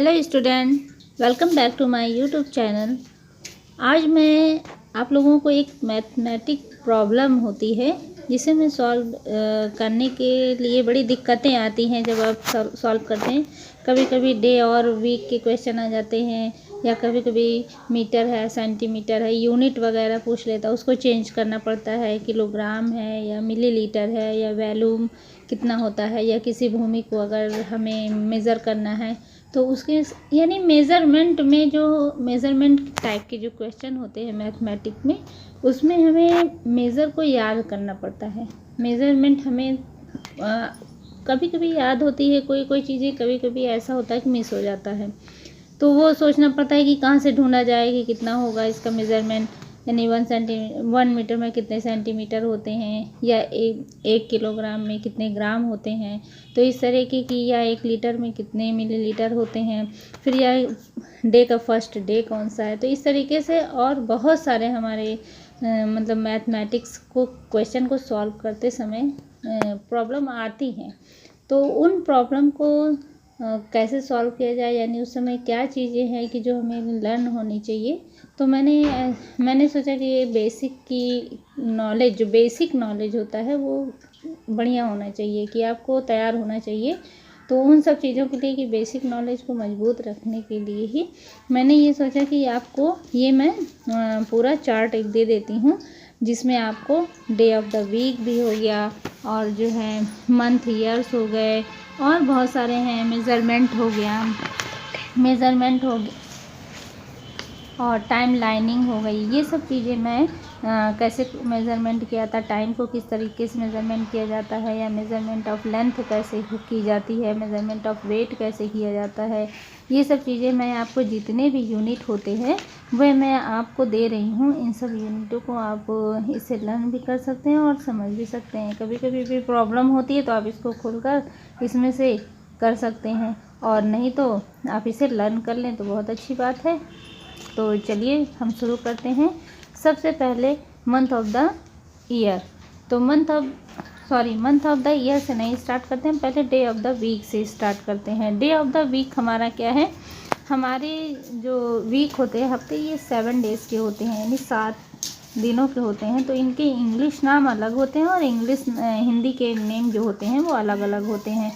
Hello student, welcome back to my YouTube channel. आज मैं आप लोगों को एक मैथमेटिक प्रॉब्लम होती है जिसे मैं सॉल्व करने के लिए बड़ी दिक्कतें आती हैं जब आप सॉल्व करते हैं। कभी कभी डे और वीक के क्वेश्चन आ जाते हैं, या कभी कभी मीटर है, सेंटीमीटर है, यूनिट वगैरह पूछ लेता है, उसको चेंज करना पड़ता है। किलोग्राम है या मिलीलीटर है या वैल्यूम कितना होता है, या किसी भूमि को अगर हमें मेज़र करना है तो उसके यानी मेज़रमेंट में जो मेज़रमेंट टाइप के जो क्वेश्चन होते हैं मैथमेटिक में, उसमें हमें मेज़र को याद करना पड़ता है। मेज़रमेंट हमें कभी कभी याद होती है, कोई कोई चीज़ें कभी कभी ऐसा होता है कि मिस हो जाता है, तो वो सोचना पड़ता है कि कहाँ से ढूंढा जाए कि कितना होगा इसका मेज़रमेंट। यानी 1 मीटर में कितने सेंटीमीटर होते हैं, या एक किलोग्राम में कितने ग्राम होते हैं, तो इस तरीके की, या 1 लीटर में कितने मिलीलीटर होते हैं, फिर या डे का फर्स्ट डे कौन सा है। तो इस तरीके से और बहुत सारे हमारे मतलब मैथमेटिक्स को क्वेश्चन को सॉल्व करते समय प्रॉब्लम आती हैं। तो उन प्रॉब्लम को कैसे सॉल्व किया जाए, यानी उस समय क्या चीज़ें हैं कि जो हमें लर्न होनी चाहिए। तो मैंने सोचा कि ये बेसिक की नॉलेज, जो बेसिक नॉलेज होता है वो बढ़िया होना चाहिए, कि आपको तैयार होना चाहिए। तो उन सब चीज़ों के लिए, कि बेसिक नॉलेज को मजबूत रखने के लिए ही मैंने ये सोचा कि आपको ये मैं पूरा चार्ट एक दे देती हूँ, जिसमें आपको डे ऑफ द वीक भी हो गया, और जो है मंथ ईयर्स हो गए, और बहुत सारे हैं, मेज़रमेंट हो गया, और टाइम लाइनिंग हो गई। ये सब चीज़ें मैं कैसे मेज़रमेंट किया था, टाइम को किस तरीके से मेज़रमेंट किया जाता है, या मेज़रमेंट ऑफ लेंथ कैसे की जाती है, मेज़रमेंट ऑफ वेट कैसे किया जाता है, ये सब चीज़ें मैं आपको, जितने भी यूनिट होते हैं वह मैं आपको दे रही हूँ। इन सब यूनिटों को आप इससे लर्न भी कर सकते हैं और समझ भी सकते हैं। कभी कभी भी प्रॉब्लम होती है तो आप इसको खोलकर इसमें से कर सकते हैं, और नहीं तो आप इसे लर्न कर लें तो बहुत अच्छी बात है। तो चलिए हम शुरू करते हैं। सबसे पहले मंथ ऑफ द ईयर, तो मंथ ऑफ द ईयर से नहीं स्टार्ट करते हैं, पहले डे ऑफ द वीक से स्टार्ट करते हैं। डे ऑफ द वीक हमारा क्या है, हमारे जो वीक होते हैं, हफ्ते, ये 7 डेज़ के होते हैं, यानी 7 दिनों के होते हैं। तो इनके इंग्लिश नाम अलग होते हैं, और हिंदी के नेम जो होते हैं वो अलग अलग होते हैं।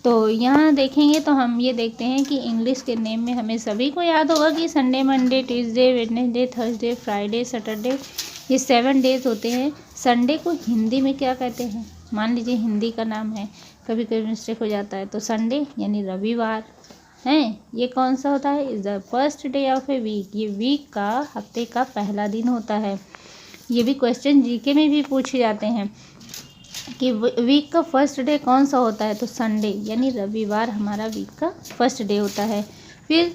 तो यहाँ देखेंगे तो हम ये देखते हैं कि इंग्लिश के नेम में हमें सभी को याद होगा कि Sunday, Monday, Tuesday, Wednesday, Thursday, Friday, Saturday, ये 7 डेज़ होते हैं। संडे को हिंदी में क्या कहते हैं, मान लीजिए हिंदी का नाम है, कभी कभी मिस्टेक हो जाता है, तो संडे यानी रविवार हैं। ये कौन सा होता है, is the first day of a week, ये वीक का, हफ्ते का पहला दिन होता है। ये भी क्वेश्चन जीके में भी पूछे जाते हैं कि वीक का फर्स्ट डे कौन सा होता है, तो संडे यानी रविवार हमारा वीक का फर्स्ट डे होता है। फिर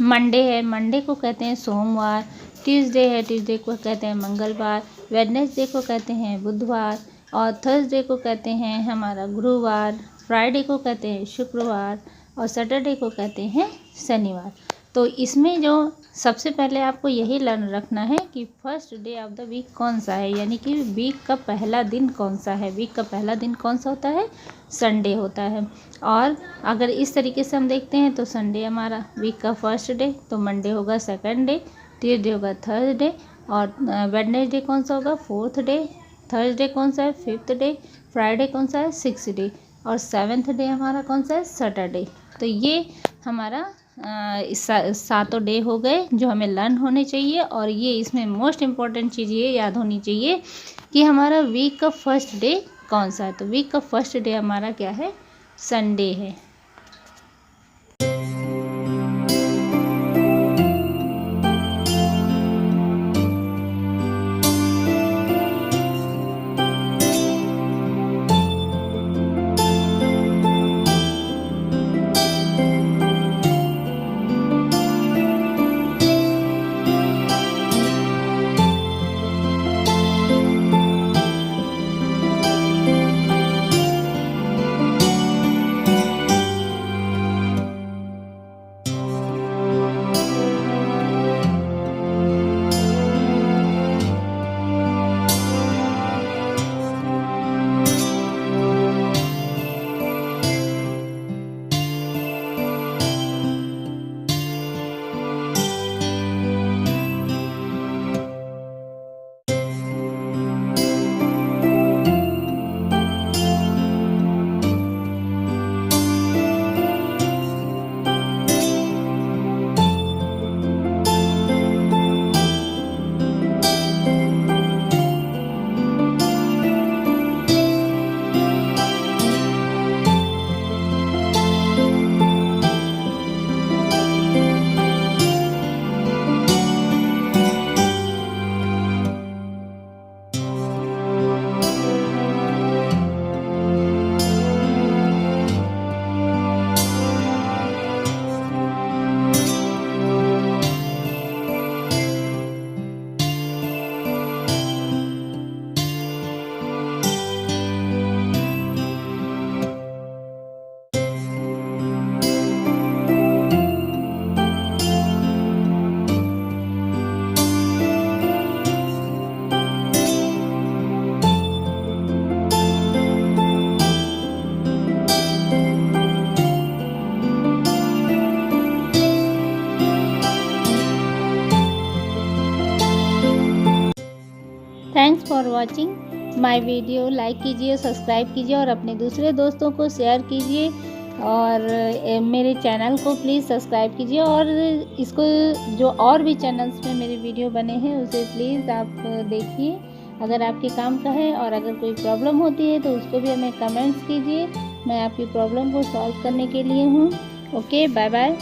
मंडे है, मंडे को कहते हैं सोमवार। ट्यूसडे है, ट्यूसडे को कहते हैं मंगलवार। वेडनेसडे को कहते हैं बुधवार, और थर्सडे को कहते हैं हमारा गुरुवार। फ्राइडे को कहते हैं शुक्रवार, और सैटरडे को कहते हैं शनिवार। तो इसमें जो सबसे पहले आपको यही लर्न रखना है कि first day of the week कौन सा है, यानी कि वीक का पहला दिन कौन सा है। वीक का पहला दिन कौन सा होता है, संडे होता है। और अगर इस तरीके से हम देखते हैं तो संडे हमारा वीक का फर्स्ट डे, तो मंडे होगा सेकंड डे, ट्यूसडे होगा थर्ड डे, और वेडनेसडे कौन सा होगा, फोर्थ डे, थर्सडे कौन सा है, फिफ्थ डे, फ्राइडे कौन सा है, सिक्स डे, और सेवन्थ डे हमारा कौन सा है, सैटरडे। तो ये हमारा सातों डे हो गए जो हमें लर्न होने चाहिए। और ये इसमें मोस्ट इम्पॉर्टेंट चीज़ ये याद होनी चाहिए कि हमारा वीक का फर्स्ट डे कौन सा है। तो वीक का फर्स्ट डे हमारा क्या है, संडे है। Watching my video. लाइक कीजिए, सब्सक्राइब कीजिए और अपने दूसरे दोस्तों को शेयर कीजिए और मेरे चैनल को प्लीज़ सब्सक्राइब कीजिए और इसको जो और भी चैनल्स में मेरे वीडियो बने हैं उसे प्लीज़ आप देखिए अगर आपके काम का है। और अगर कोई प्रॉब्लम होती है तो उसको भी हमें कमेंट्स कीजिए, मैं आपकी प्रॉब्लम को सॉल्व करने के लिए हूँ। Okay, bye bye.